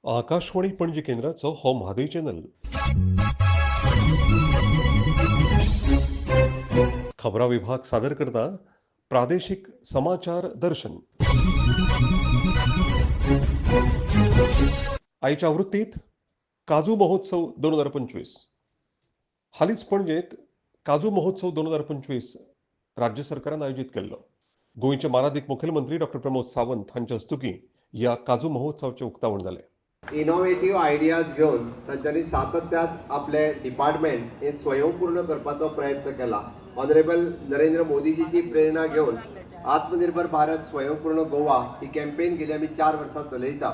आकाशवाणी पणजी केंद्राचो हो म्हादय चॅनल. खबरां विभाग सादर करता प्रादेशीक समाचार दर्शन. आयच्या आवृत्तीत काजू महोत्सव 2025. हालींच पणजेंत काजू महोत्सव 2025 राज्य सरकारान आयोजीत केल्लो. गोंयचे मानादीक मुखेलमंत्री डॉ. प्रमोद सावंत हांचे हस्तुकीं ह्या काजू महोत्सवाचें उक्तावण जालें. इनोवेटिव्ह आयडियाज घेवन तांच्यांनी सातत्यात आपले डिपार्टमेंट हे स्वयंपूर्ण करपाचो प्रयत्न केला. ऑनरेबल नरेंद्र मोदीजीची प्रेरणा घेवन आत्मनिर्भर भारत स्वयंपूर्ण गोवा ही कॅम्पेन गेली आमी 4 वर्सां चलयता.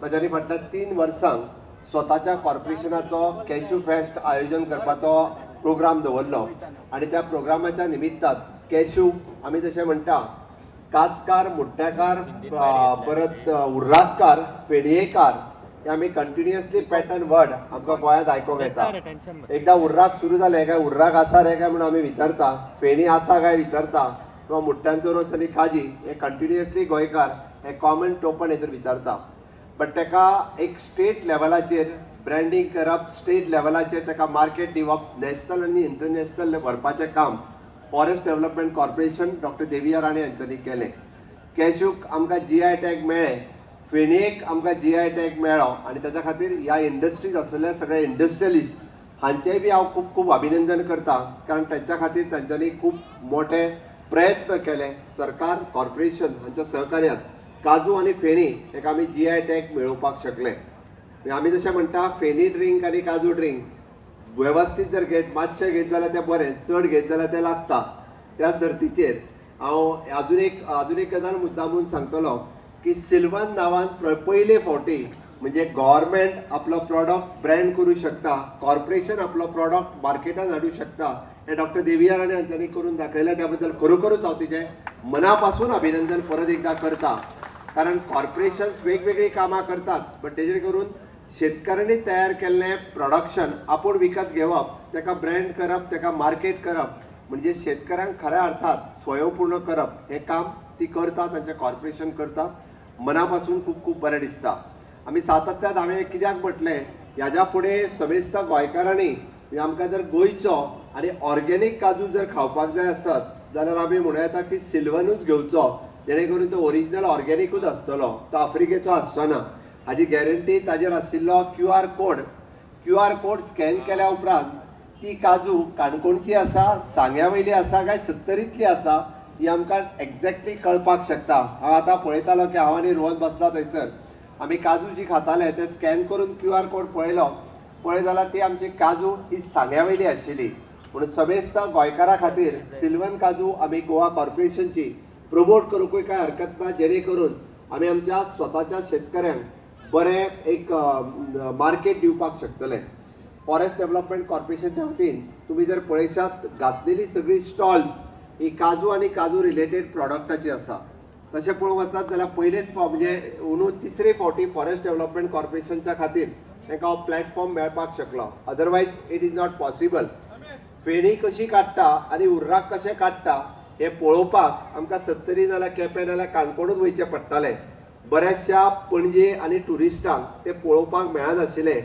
ताच्यांनी फाटल्या 3 वर्सांक स्वताच्या कॉर्पोरेशनाचो कॅश्यू फेस्ट आयोजन करपाचो प्रोग्राम दवरलो आनी त्या प्रोग्रामाच्या निमित्तान कॅश्यू आमी जशें म्हणटा काचकार, मुट्टेकार, परत उर्राककार, फेडयेकार हे आमी कंटिन्युअसली पॅटर्न वर्ड आमकां गोंयांत आयकोंक येता. एकदा उर्राक सुरू जालें काय उर्राक आसा रे काय म्हणून आमी विचारता, फेणी आसा काय विचारता, किंवा मुट्ट्यांचो रोस आनी काजी हे कंटिन्युअसली गोंयकार हे कॉमन टोपण हेतून विचारता. बट ताका एक स्टेट लेवलाचेर ब्रँडींग करप, स्टेट लेवलाचेर ताका मार्केट दिवप, नॅशनल आनी इंटरनॅशनल व्हरपाचें काम फॉरेस्ट डेव्हलपमेंट कॉर्पोरेशन डॉ. देविया राणे हांच्यांनी केलें. कॅश्यूक आमकां GI टॅग मेळ्ळें, फेणयेक आमकां GI टॅग मेळ्ळो आनी ताच्या खातीर ह्या इंडस्ट्रीज आसलेले सगळे इंडस्ट्रियलिस्ट हांचेंय बी हांव खूब खूब अभिनंदन करता, कारण तांच्या खातीर तांच्यांनी खूब मोठे प्रयत्न केले. सरकार, कॉर्पोरेशन हांच्या सहकार्यान काजू आनी फेणी हेका आमी GI टॅग मेळोवपाक शकले. आमी जशें म्हणटा फेणी ड्रिंक आनी काजू ड्रिंक वेवस्थीत जर घेत, मातशें घेत जाल्यार तें बरें, चड घेत जाल्यार तें लागता. त्याच धर्तीचेर हांव अजून एक गजाल मुद्दामून सांगतलो की सिल्वन नांवान पयले फावटी म्हणजे गव्हर्मेंट आपलो प्रॉडक्ट ब्रँड करूं शकता, कॉर्पोरेशन आपलो प्रॉडक्ट मार्केटान हाडूं शकता, हे डॉ. देविया राणे हांच्यांनी करून दाखयलें. त्या बद्दल खरोखरूच हांव तिचें मनापासून अभिनंदन परत एकदा करता. कारण कॉर्पोरेशन्स वेगवेगळी कामां करतात, बट तेजे करून शेतकऱ्यांनी तयार केल्लें प्रोडक्शन आपूण विकत घेवप, ताका ब्रँड करप, ताका मार्केट करप, म्हणजे शेतकऱ्यांक खऱ्या अर्थात स्वयंपूर्ण करप हें काम ती करता, तांचें कॉर्पोरेशन करता. मनापासून खूब खूब बरें दिसता. आमी सातत्यात हांवें कित्याक म्हटलें, ह्याच्या फुडें समेस्त गोंयकारांनी आमकां जर गोंयचो आनी ऑर्गेनीक काजू जर खावपाक जाय आसत जाल्यार आमी म्हणूं येता की सिल्वनूच घेवचो, जेणे करून तो ओरिजिनल ऑर्गेनीकूच आसतलो, तो आफ्रिकेचो आसचो ना. हाजी गॅरंटी ताजेर आशिल्लो QR कोड स्कॅन केल्या उपरांत ती काजू काणकोणची आसा, सांग्या वयली आसा काय सत्तरींतली आसा ही आमकां एक्झॅक्टली कळपाक शकता. हांव आतां पळयतालो की हांव आनी रोहन बसला थंयसर, आमी काजू जी खाताले ते स्कॅन करून QR कोड पळय जाल्यार ती आमची काजू ही सांग्या वयली आशिल्ली. म्हणून समेस्त गोंयकारा खातीर सिल्वन काजू आमी गोवा कॉर्पोरेशनची प्रमोट करूंकूय कांय हरकत ना, जेणे करून आमी आमच्या स्वताच्या शेतकऱ्यांक बरें एक मार्केट दिवपाक शकतले. फॉरेस्ट डेव्हलपमेंट कॉर्पोरेशनच्या वतीन तुमी जर पळयशात घातलेली सगळी स्टॉल्स ही काजू आनी काजू रिलेटेड प्रॉडक्टाची आसा. तशें पळोवंक वचत जाल्यार पयलेच म्हणजे अंदू तिसरे फावटी फॉरेस्ट डेव्हलपमेंट कॉर्पोरेशनच्या खातीर तांकां हो प्लॅटफॉर्म मेळपाक शकलो. Otherwise it is not possible. फेणी कशी काडटा आनी उर्राक कशें काडटा हें पळोवपाक आमकां सत्तरी नाल्यार केपें नाल्यार काणकोणूच वयचें पडटालें. बऱ्याचशा पणजे आनी टुरिस्टांक ते पळोवपाक मेळनाशिल्लें.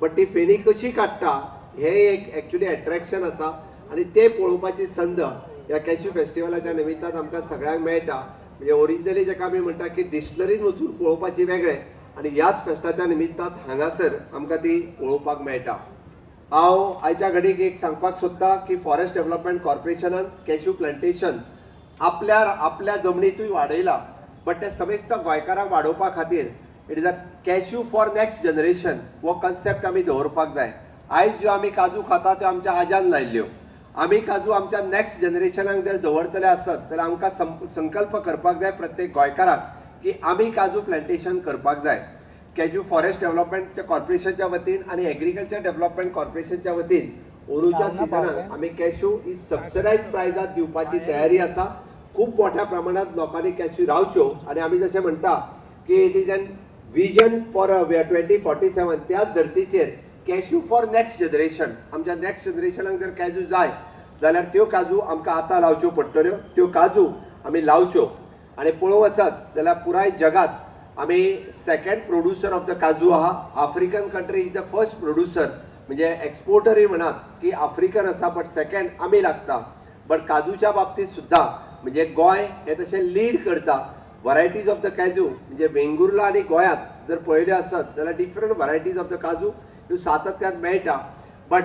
बट ती फेणी कशी काडटा हें एक एक्चुली अट्रॅक्शन आसा आनी ते पळोवपाची संद ह्या कॅश्यू फेस्टिवलाच्या निमित्तान आमकां सगळ्यांक मेळटा. म्हणजे ओरिजिनली जाका आमी म्हणटा की डिस्टिलरीन वचून पळोवपाची वेगळें आनी ह्याच फेस्टाच्या निमित्तान हांगासर आमकां ती पळोवपाक मेळटा. हांव आयच्या घडीक एक सांगपाक सोदतां की फॉरेस्ट डेव्हलपमेंट कॉर्पोरेशनान कॅश्यू प्लांटेशन आपल्या जमनीतूय वाडयलां, बट ते समेस्त गोंयकारांक वाडोवपा खातीर it is a cashew for next generation हो कन्सेप्ट आमी दवरपाक जाय. आयज ज्यो आमी काजू खाता त्यो आमच्या आज्यान लायल्ल्यो, आमी काजू आमच्या नेक्स्ट जनरेशनाक जर दवरतले आसत जाल्यार आमकां संकल्प करपाक जाय प्रत्येक गोंयकाराक की आमी काजू प्लांटेशन करपाक जाय. कॅज्यू फॉरेस्ट डेव्हलपमेंट कॉर्पोरेशनच्या वतीन आनी एग्रीकल्चर डेव्हलपमेंट कॉर्पोरेशनच्या वतीन अंदूच्या सिजनाक आमी कॅश्यू ही सबसिडायज प्रायजात दिवपाची तयारी आसा. खूब मोठ्या प्रमाणात लोकांनी कॅश्यू रावच्यो आनी आमी जशें म्हणटा की it is an vision for 2047. त्याच धर्तीचेर कॅश्यू फॉर नेक्स्ट जनरेशन, आमच्या नेक्स्ट जनरेशनाक जर काजू जाय जाल्यार त्यो काजू आमकां आतां लावच्यो पडटल्यो, त्यो काजू आमी लावच्यो. आनी पळोवंक वचत जाल्यार पुराय जगात आम्ही सेकंड प्रोड्युसर ऑफ द काजू आहा. African country is the first producer, म्हणजे एक्सपोर्टरय म्हणात की आफ्रिकन असा, बट सेकंड आमी लागता. बट काजूच्या बाबतीत सुद्धा म्हणजे गोंय हे तशें लीड करता. व्हरायटीज ऑफ द काजू म्हणजे वेंगुर्ला आणि गोंयांत जर पळयले आसत जाल्यार डिफरंट व्हरायटीज ऑफ द काजू ह्यो सातत्यान मेळटा. बट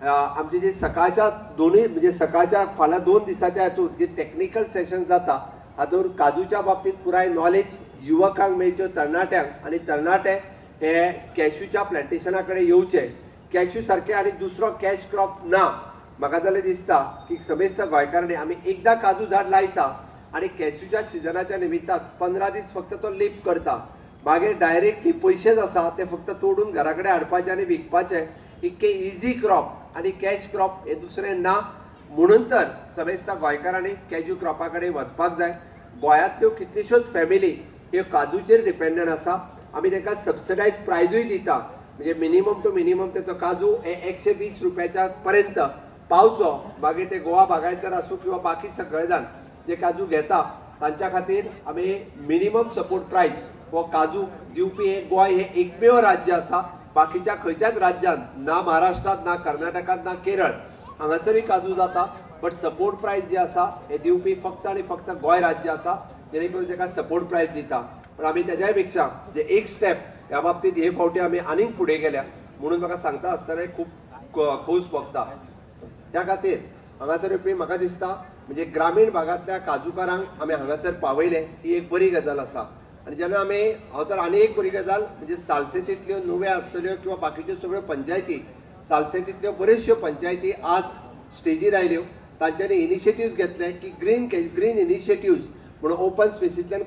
आमचे जे सकाळच्या दोन्ही म्हणजे सकाळच्या फाल्यां 2 दिसाच्या हातूंत जे टेक्निकल सेशन जाता हातूंत काजूच्या बाबतीत पुराय नॉलेज युवकांक मेळच्यो, तरणाट्यांक, आणि तरणाटे हे कॅश्यूच्या प्लॅन्टेशना कडेन येवचे. कॅश्यू सारके आनी दुसरो कॅश क्रॉप ना. म्हाका जाल्यार दिसता की समेस्त गोंयकारांनी आमी एकदां काजू झाड लायता आणि कॅश्यूच्या सिजनाच्या निमित्तान 15 दीस फक्त तो लीप करता. मागीर डायरेक्टली पयशेच आसा ते फक्त तोडून घरा कडेन हाडपाचे आनी विकपाचे. इतके इजी क्रॉप आणि कॅश क्रॉप हे दुसरें ना. म्हणून तर समेस्त गोंयकारांनी कॅज्यू क्रॉपा कडेन वचपाक जाय. गोंयांतल्यो कितल्योश्योच फॅमिली ह्यो काजूचेर डिपेंडंट आसा. आमी ताका सबसिडायज प्रायजूय दिता, म्हणजे मिनिमम टू मिनिमम तेचो काजू हे 120 रुपयाच्या पर्यंत पावचो. मागीर ते गोवा बागायतदार आसूं किंवा बाकी सगळे जाण जे काजू घेता तांच्या खातीर आमी मिनिमम सपोर्ट प्रायज हो काजू दिवपी हे गोंय हे एकमेव राज्य आसा. बाकीच्या खंयच्याच राज्यांत ना महाराष्ट्रात, ना कर्नाटकात, ना केरळ हांगासरय काजू जाता. बट सपोर्ट प्रायज जे आसा हे दिवपी फक्त आनी फक्त गोंय राज्य आसा, जेणे करून ताका सपोर्ट प्रायज दिता. पण आमी तेज्याय पेक्षा जे एक स्टेप ह्या बाबतींत हे फावटी आमी आनीक फुडें गेल्या म्हणून म्हाका सांगता आसतना खूब खोस भोगता. त्या खातीर हांगासर येवपी म्हाका दिसता म्हणजे ग्रामीण भागांतल्या काजूकारांक आमी हांगासर पावयले ही एक बरी गजाल आसा. आणि जेन्ना आमी हांव तर आनी एक बरी गजाल म्हणजे सालसेतींतल्यो नुव्या आसतल्यो किंवा बाकीच्यो सगळ्यो पंचायती, सालसेतींतल्यो बऱ्योचश्यो पंचायती आज स्टेजीर आयल्यो. तांच्यांनी इनिशिएटिव्ज घेतले की ग्रीन इनिशिएटिव्ज म्हणून ओपन स्पेसींतल्यान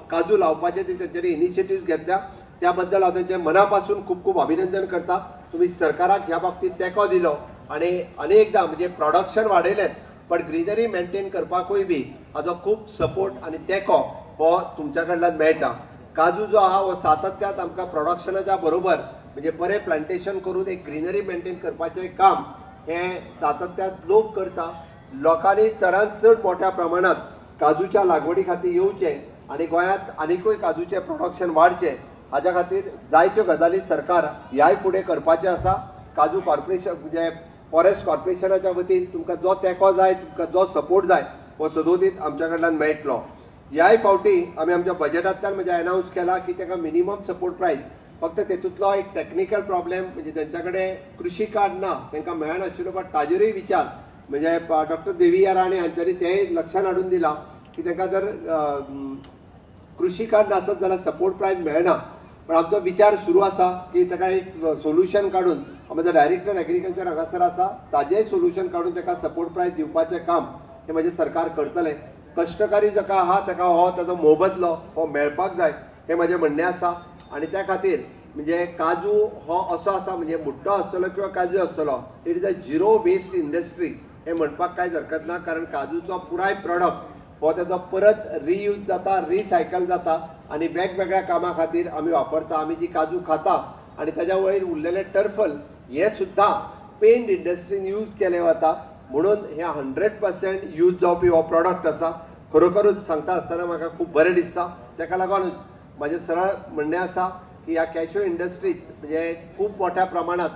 काजू लावपाचे ते तेंच्यांनी इनिशिएटिव्ज घेतल्या. त्या बद्दल हांव तेंचें मना पासून खूब खूब अभिनंदन करता. तुमी सरकाराक ह्या बाबतींत तेंको दिलो आणि अनेकदां म्हणजे प्रोडक्शन वाडयलें, पण ग्रीनरी मेंटेन करपाकूय बी हाजो खूब सपोर्ट आनी तेंको हो तुमच्या कडल्यान मेळटा. काजू जो आहा हो सातत्यात आमकां प्रोडक्शनाच्या बरोबर म्हणजे बरें प्लांटेशन करून एक ग्रीनरी मेंटेन करपाचें काम हे सातत्यात लोक करता. लोकांनी चडांत चड मोठ्या प्रमाणात काजूच्या लागवडी खातीर येवचें आणि गोंयांत आनीकूय काजूचें प्रोडक्शन वाडचें हाच्या खातीर जायत्यो गजाली सरकार ह्याय फुडें करपाचें आसा. काजू कॉर्पोरेशन म्हणजे फॉरेस्ट कॉर्पोरेशनाच्या वतीन तुमकां जो तेंको जाय, तुमकां जो सपोर्ट जाय हो सदोदीत आमच्या कडल्यान मेळटलो. ह्याय फावटी आमी आमच्या बजेटांतल्यान म्हणजे अनावन्स केला की ताका मिनिमम सपोर्ट प्रायस फक्त तेतूंतलो एक टेक्निकल प्रॉब्लेम म्हणजे तेंच्या कडेन कृशी कार्ड ना, तांकां मेळनाशिल्लो. बट ताजेरूय विचार म्हणजे डॉक्टर देविया राणे हांच्यांनी तेय लक्षांत हाडून दिला की तांकां जर कृशी कार्ड नासत जाल्यार सपोर्ट प्रायज मेळना. पण आमचो विचार सुरू आसा की ताका एक सोल्युशन काडून आमचो डायरेक्टर एग्रीकल्चर हांगासर आसा ताजेय सोल्युशन काडून ताका सपोर्ट प्रायज दिवपाचें काम हे म्हणजे सरकार करतलें. कश्टकारी जाका आहा ताका हो ताजो मोबदलो हो मेळपाक जाय हे म्हजें म्हणणें आसा. आणि त्या खातीर म्हणजे काजू हो असो आसा म्हणजे मुट्टो आसतलो किंवा काजू आसतलो, it is a zero waste industry हे म्हणपाक कांयच हरकत ना. कारण काजूचो पुराय प्रॉडक्ट हो ताजो परत रियूज जाता, रिसायकल जाता आणि वेगवेगळ्या कामां खातीर आमी वापरता. आमी जी काजू खाता आणि ताज्या वयर उरलेले टर्फल हे सुद्धा पेंट इंडस्ट्रीन यूज केले वता. म्हणून हे 100% यूज जावपी हो प्रॉडक्ट आसा. खरोखरूच सांगता आसतना म्हाका खूब बरें दिसता. ताका लागूनच म्हजें सरळ म्हणणें आसा की ह्या कॅश्यू इंडस्ट्रीत म्हणजे खूब मोठ्या प्रमाणात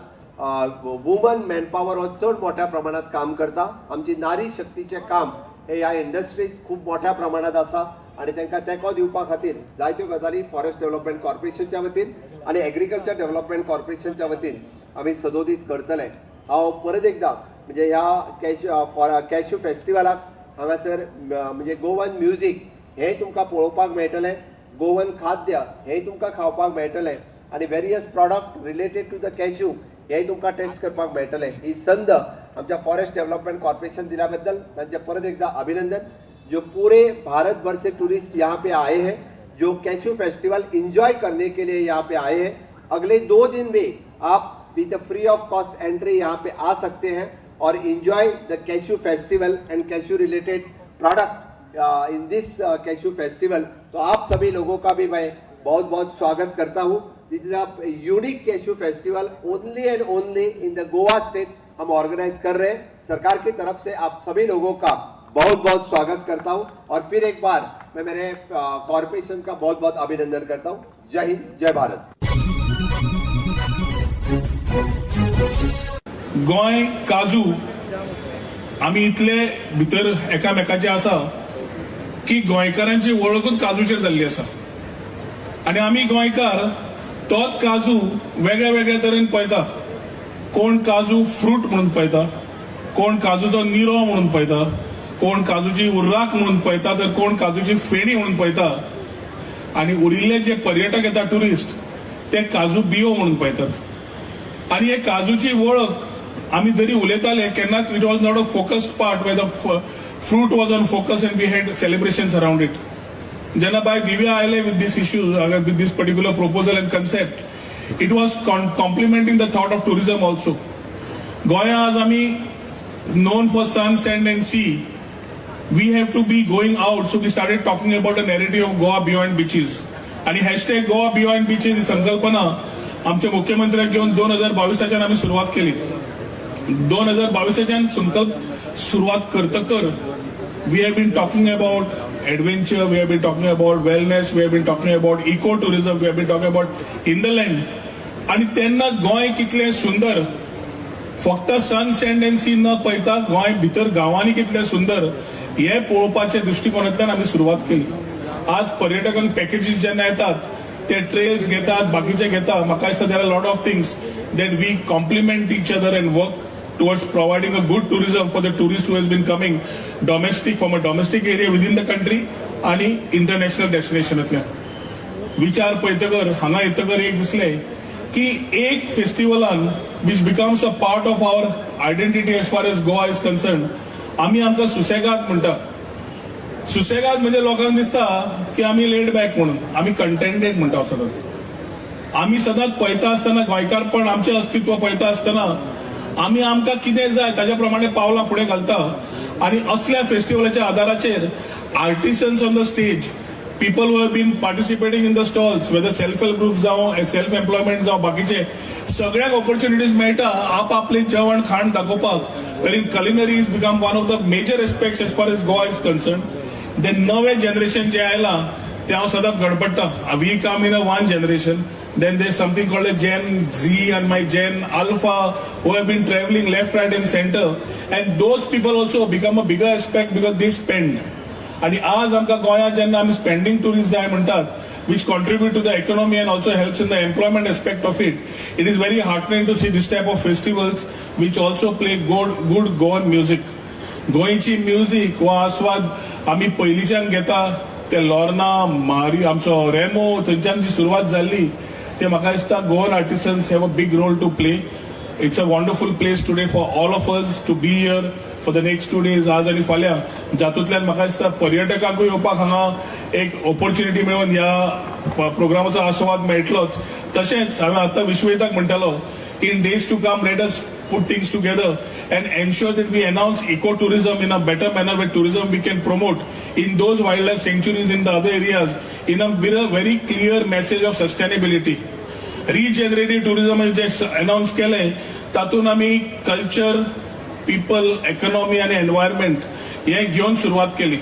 वुमन मॅनपॉवर हो चड मोठ्या प्रमाणात काम करता. आमची नारी शक्तीचें काम हे ह्या इंडस्ट्रीत खूब मोठ्या प्रमाणात आसा आणि तांकां तेंको दिवपा खातीर जायत्यो गजाली फॉरेस्ट डेव्हलपमेंट कॉर्पोरेशनच्या वतीन आणि एग्रीकल्चर डेव्हलपमेंट कॉर्पोरेशनच्या वतीन आमी सदोदीत करतले. हांव परत एकदां म्हणजे ह्या कॅश्यू फेस्टिवलाक हांगासर म्हणजे गोवन म्युझीक हेंय तुमकां पळोवपाक मेळटलें, गोवन खाद्य हेंय तुमकां खावपाक मेळटलें आणि various product related to the cashew हेंय तुमकां टेस्ट करपाक मेळटलें. ही संद आमच्या फॉरेस्ट डेव्हलपमेंट कॉर्पोरेशन दिल्या बद्दल तांचे परत एकदां अभिनंदन. जो पूरे भारत भर से टूरिस्ट यहाँ पे आए हैं, जो कैशू फेस्टिवल एंजॉय करने के लिए यहाँ पे आए हैं, अगले 2 दिन में आप विद फ्री ऑफ कॉस्ट एंट्री यहाँ पे आ सकते हैं और enjoy the cashew festival end cashew related product in this cashew festival. तो आप सभी लोगों का भी मैं बहुत बहुत स्वागत करता हूँ. This is a unique cashew festival only and only in the Goa state हम ऑर्गेनाइज कर रहे हैं. सरकार की तरफ से आप सभी लोगों का बहुत बहुत स्वागत करता हूँ और फिर एक बार मैं मैं मेरे कॉर्पोरेशन का बहुत बहुत अभिनंदन करता हूँ. जय हिंद, जय भारत. गोंय काजू आमी इतले भितर एकामेकाचे आसा की गोंयकारांची वळखूच काजूचेर जाल्ली आसा आनी आमी गोंयकार तोच काजू वेगळ्या वेगळ्या तरेन पळयता. कोण काजू फ्रूट म्हणून पळयता, कोण काजूचो निरो म्हणून पळयता, कोण काजूची उर्राक म्हणून पळयता, तर कोण काजूची फेणी म्हणून पळयता आणि उरिल्ले जे पर्यटक येतात टुरिस्ट ते काजू बियो म्हणून पळयतात. आणि हे काजूची वळख आमी जरी उलयताले केन्नाच it was not a focused part where the fruit was on focus and we had celebrations around it. जेन्ना बाय दिव्या आयले with this issue with this particular proposal and concept it was complementing the thought of tourism also. गोंया आज आमी known for sun, sand and sea, we have to be going out. So we started talking about a narrative of Goa beyond beaches. आणि hashtag Goa beyond beaches ही संकल्पना आमच्या मुख्यमंत्र्याक घेऊन 2022 आम्ही सुरुवात केली. 2022 संकल्प सुरुवात करतकर we have been talking about adventure, we have been talking about wellness, we have been talking about eco tourism, we have been talking about hinterland. आणि त्यांना गोंय कितले सुंदर, फक्त सन सँड एंड सी न पळयता गोंय भितर गांवांनी कितले सुंदर हे पळोवपाच्या दृष्टिकोनांतल्यान आमी सुरवात केली. आज पर्यटकांक पॅकेजीस जेन्ना येतात ते ट्रेल्स घेतात, बाकीचे घेतात. म्हाका दिसता there are lot of things that we complement each other and work towards providing a good tourism for the tourist who has been coming domestic from a domestic area within the country आणि international डेस्टिनेशनांतल्यान. विचार पळयतकर हांगा येतकर एक दिसले की एक फेस्टिवलान which becomes a part of our identity as far as Goa is concerned, आमी आमकां सुसेगाद म्हणटा. सुसेगाद म्हणजे लोकांक दिसता की आमी लेड बॅक म्हणून, आमी कंटेंटेड म्हणटा सदांच. आमी सदांच पळयता आसतना गोंयकारपण आमचें अस्तित्व पळयता आसतना आमी आमकां कितें जाय ताज्या प्रमाणे पावलां फुडें घालता. आनी असल्या फेस्टिवलाच्या आदाराचेर artisans on the stage, people who have been participating in the stalls, whether self-help groups जावं, self-employment जावं, बाकीचे सगळ्याक ऑपॉर्च्युनिटीज मेळटा आपले जेवण खाण दाखोवपाक. wherein culinary has become one of the major aspects as far as Goa is concerned. then नवे जनरेशन जे आयला ते हांव सदांच गडबडटा. we come in a one generation, then there's something called a Gen Z and my Gen Alpha who have been traveling left, right and center, and those people also become a bigger aspect because they spend. आणि आज आमकां गोंयांत जेन्ना आमी spending tourist जाय म्हणटात, which contribute to the economy and also helps in the employment aspect of it, it is very heartening to see this type of festivals which also play good Goan music. गोंयची music हो आस्वाद आमी पयलींच्यान घेता. ते Lorna मारी आमचो रेमो थंयच्यान जी सुरवात जाल्ली ते म्हाका दिसता Goan artisans have a big role to play. It's a wonderful place today for all of us to be here for the next 2 days, आज आणि फाल्यां. जातूंतल्यान म्हाका दिसता पर्यटकांकूय येवपाक हांगा एक ऑपॉर्च्युनिटी मेळून ह्या प्रोग्रामाचो आस्वाद मेळटलोच. तशेंच हांवें आतां विश्वयुध्दाक म्हणटालो in days to come let us put things together and ensure that we announce ecotourism in a better manner, where tourism we can promote in those wildlife sanctuaries in the other areas with a very clear message of sustainability. Regenerative tourism जे announce केले तातूंत आमी culture, people, economy आणि environment हे घेऊन सुरुवात केली.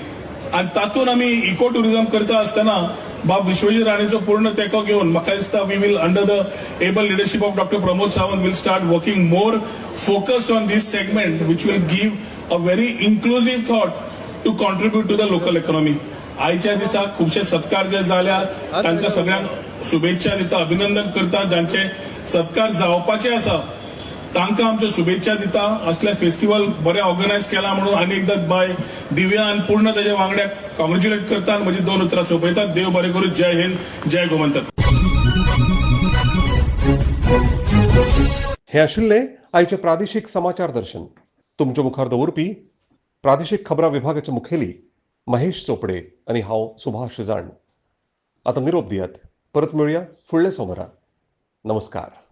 आणि तातूंत आमी इको टुरिझम करता आसतना बाब विश्वजीत राणेचो पूर्ण तेंको घेवन म्हाका दिसता we will under the able leadership of doctor Pramod Sawant will start working more focused on this segment which will give a very inclusive thought to contribute to the local economy. आयच्या दिसा खुबशे सत्कार जे जाल्यार तांकां सगळ्यांक शुभेच्छा दिता, अभिनंदन करता. जांचे सत्कार जावपाचे आसा तांकां आमच्यो शुभेच्छा दिता. असले फेस्टिवल बरे ऑर्गनायज केला म्हणून आनी एकदा बाय दिव्या आनी पूर्ण ताच्या वांगड्याक कॉंग्रॅच्युलेट करता आनी म्हजी 2 उतरां सोंपयतात. देव बरें करूं. जय हिंद, जय गोमंतक. हे आशिल्ले आयचे प्रादेशीक समाचार दर्शन. तुमच्या मुखार दवरपी प्रादेशीक खबरां विभागाचे मुखेली महेश चोपडे आनी हांव सुभाष जाण. आतां निरोप दियात. परत मेळुया फुडल्या सोमारा. नमस्कार.